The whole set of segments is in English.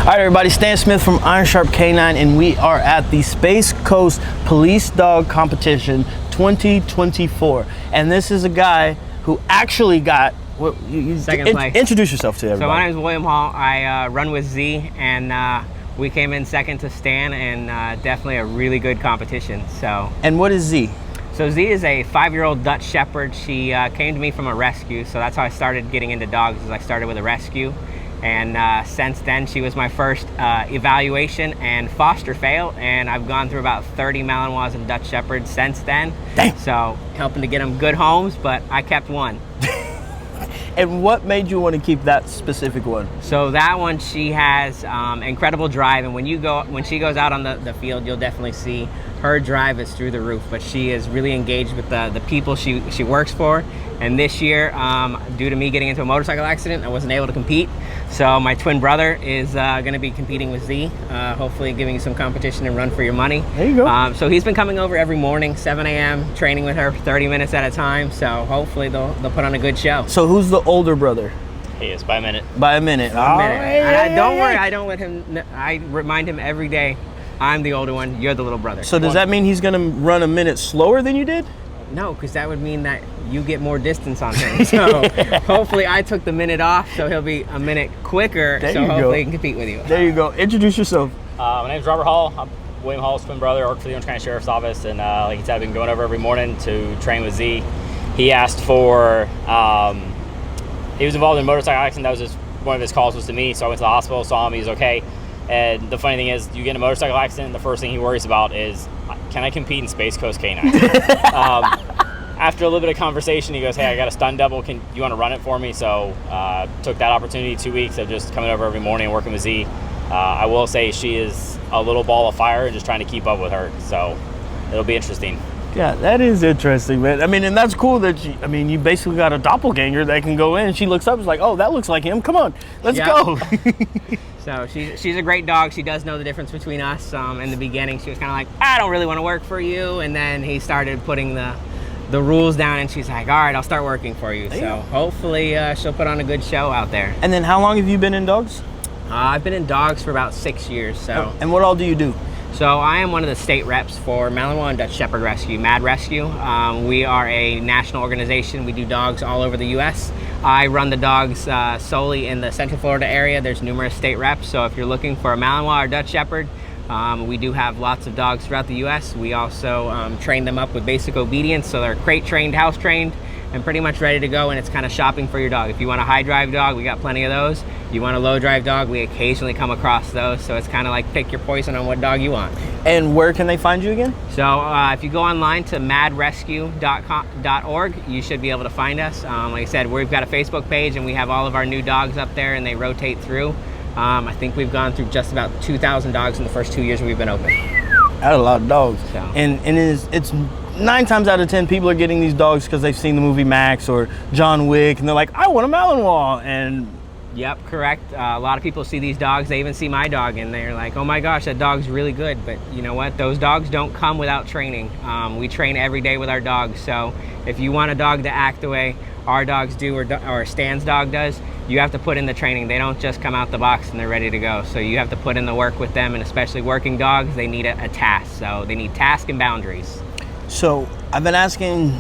right, everybody, Stan Smith from Iron Sharp Canine, and we are at the Space Coast Police Dog Competition 2024. And this is a guy who actually got second place. Introduce yourself to everybody. So my name is William Hall. I run with Z, and we came in second to Stan, and definitely a really good competition. So. And what is Z? So Z is a 5-year-old Dutch Shepherd. She came to me from a rescue, so that's how I started getting into dogs. Is I started with a rescue, and since then she was my first evaluation and foster fail, and I've gone through about 30 Malinois and Dutch Shepherds since then. Dang. So helping to get them good homes, but I kept one. And what made you want to keep that specific one? So that one, she has incredible drive, and when she goes out on the field, you'll definitely see her drive is through the roof. But she is really engaged with the people she works for. And this year, due to me getting into a motorcycle accident, I wasn't able to compete. So my twin brother is going to be competing with Z, hopefully giving you some competition and run for your money. There you go. So he's been coming over every morning, 7 a.m., training with her 30 minutes at a time. So hopefully they'll put on a good show. So who's the older brother? He is, by a minute. By a minute. And don't worry, I don't let him, I remind him every day, I'm the older one, you're the little brother. So does that mean he's going to run a minute slower than you did? No, because that would mean that you get more distance on him. So hopefully I took the minute off, so he'll be a minute quicker. There so you hopefully go. he can compete with you. There you go. Introduce yourself. My name's Robert Hall. I'm William Hall's twin brother. I work for the Orange County Sheriff's Office, and like he said, I've been going over every morning to train with Z. He asked for, he was involved in a motorcycle accident. That was one of his calls was to me, so I went to the hospital, saw him, he was okay. And the funny thing is, you get in a motorcycle accident, the first thing he worries about is, can I compete in Space Coast Canine? After a little bit of conversation, he goes, hey, I got a stun double. You want to run it for me? So took that opportunity, 2 weeks of just coming over every morning and working with Z. I will say she is a little ball of fire and just trying to keep up with her. So it'll be interesting. Yeah, that is interesting, man. I mean, and that's cool that you basically got a doppelganger that can go in. She looks up, is like, oh, that looks like him. Come on, let's go. So she's a great dog. She does know the difference between us. In the beginning, she was kind of like, I don't really want to work for you. And then he started putting the rules down, and she's like, all right, I'll start working for you. So hopefully she'll put on a good show out there. And then how long have you been in dogs? I've been in dogs for about 6 years. So. And what all do you do? So I am one of the state reps for Malinois and Dutch Shepherd Rescue, MAD Rescue. We are a national organization. We do dogs all over the U.S. I run the dogs solely in the Central Florida area. There's numerous state reps, so if you're looking for a Malinois or Dutch Shepherd, we do have lots of dogs throughout the U.S. We also train them up with basic obedience, so they're crate trained, house trained, and pretty much ready to go, and it's kind of shopping for your dog. If you want a high drive dog, we got plenty of those. You want a low drive dog, we occasionally come across those, so it's kind of like pick your poison on what dog you want. And where can they find you again? So if you go online to madrescue.org, you should be able to find us. Like I said, we've got a Facebook page, and we have all of our new dogs up there, and they rotate through. I think we've gone through just about 2,000 dogs in the first 2 years we've been open. That's a lot of dogs. So. And it's 9 times out of 10 people are getting these dogs because they've seen the movie Max or John Wick, and they're like, I want a Malinois. And yep, correct. A lot of people see these dogs. They even see my dog, and they're like, oh my gosh, that dog's really good. But you know what? Those dogs don't come without training. We train every day with our dogs. So if you want a dog to act the way our dogs do, or Stan's dog does, you have to put in the training. They don't just come out the box and they're ready to go. So you have to put in the work with them, and especially working dogs, they need a task. So they need task and boundaries. So I've been asking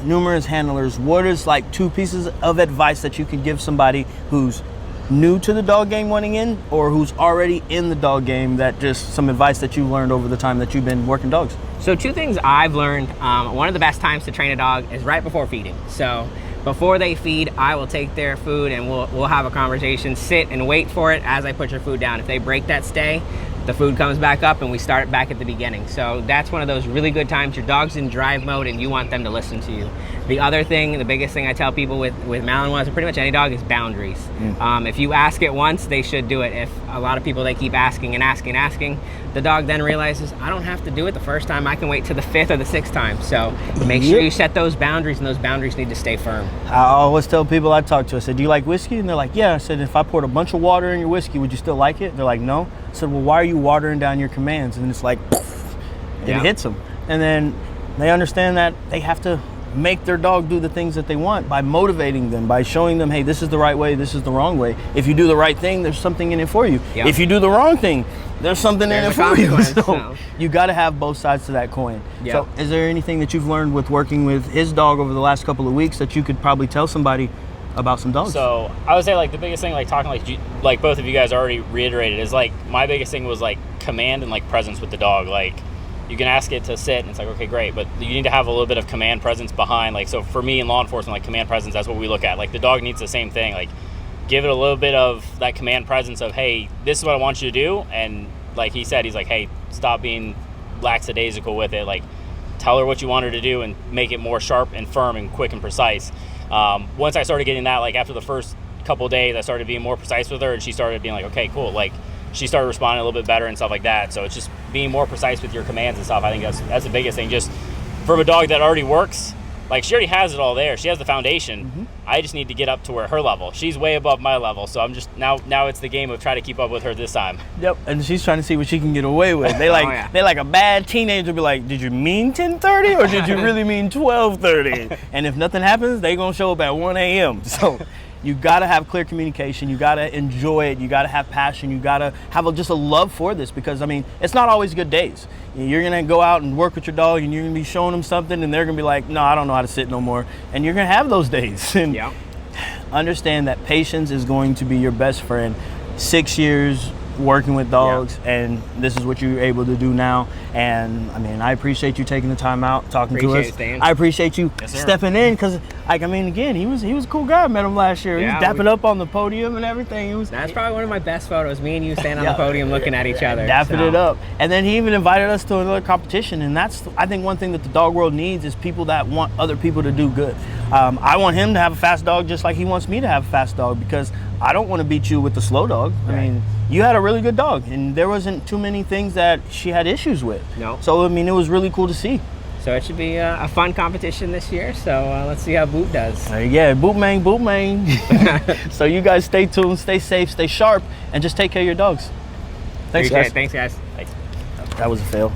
numerous handlers, what is like 2 pieces of advice that you could give somebody who's new to the dog game wanting in, or who's already in the dog game, that just some advice that you learned over the time that you've been working dogs? So 2 things I've learned. One of the best times to train a dog is right before feeding. So before they feed, I will take their food and we'll have a conversation, sit and wait for it as I put your food down. If they break that stay, the food comes back up and we start back at the beginning. So that's one of those really good times. Your dog's in drive mode and you want them to listen to you. The other thing, the biggest thing I tell people with Malinois, and pretty much any dog, is boundaries. If you ask it once, they should do it. If a lot of people, they keep asking and asking and asking, the dog then realizes, I don't have to do it the first time, I can wait till the 5th or the 6th time. So make sure you set those boundaries, and those boundaries need to stay firm. I always tell people I talk to, I said, do you like whiskey? And they're like, yeah. I said, if I poured a bunch of water in your whiskey, would you still like it? They're like, no. I said, well, why are you watering down your commands? And it's like, poof, it hits them. And then they understand that they have to make their dog do the things that they want by motivating them, by showing them, hey, this is the right way, this is the wrong way. If you do the right thing, there's something in it for you. Yep. If you do the wrong thing, there's something in it for you. consequence, So so. you got to have both sides to that coin. Yep. So is there anything that you've learned with working with his dog over the last couple of weeks that you could probably tell somebody about some dogs? So I would say like the biggest thing, like talking like both of you guys already reiterated, is like my biggest thing was like command and like presence with the dog. Like you can ask it to sit and it's like, okay, great, but you need to have a little bit of command presence behind. Like, so for me in law enforcement, like command presence, that's what we look at. Like the dog needs the same thing. Like give it a little bit of that command presence of, hey, this is what I want you to do. And like he said, he's like, hey, stop being lackadaisical with it. Like tell her what you want her to do and make it more sharp and firm and quick and precise. Once I started getting that, like after the first couple of days, I started being more precise with her and she started being like, okay, cool. Like she started responding a little bit better and stuff like that. So it's just being more precise with your commands and stuff. I think that's the biggest thing. Just from a dog that already works, like she already has it all there. She has the foundation. Mm-hmm. I just need to get up to where her level. She's way above my level. So I'm just now it's the game of trying to keep up with her this time. Yep, and she's trying to see what she can get away with. They like they like a bad teenager be like, did you mean 10:30 or did you really mean 12:30? And if nothing happens, they gonna show up at 1 a.m. So you gotta have clear communication. You gotta enjoy it. You gotta have passion. You gotta have just a love for this, because I mean, it's not always good days. You're gonna go out and work with your dog, and you're gonna be showing them something, and they're gonna be like, "No, I don't know how to sit no more." And you're gonna have those days. And understand that patience is going to be your best friend. 6 years working with dogs, and this is what you're able to do now. And I mean, I appreciate you taking the time out, talking to us. I appreciate you stepping in, because like, I mean, again, he was a cool guy. I met him last year. He was dapping up on the podium and everything. That's probably one of my best photos. Me and you standing on the podium looking at each other, dapping it up. And then he even invited us to another competition. And that's, I think, one thing that the dog world needs is people that want other people to do good. I want him to have a fast dog just like he wants me to have a fast dog, because I don't want to beat you with the slow dog. I mean, you had a really good dog, and there wasn't too many things that she had issues with. No. So, I mean, it was really cool to see. So it should be a fun competition this year. So let's see how Boot does. Yeah, boot main. So you guys stay tuned, stay safe, stay sharp, and just take care of your dogs. Thanks, guys. Thanks, guys. That was a fail.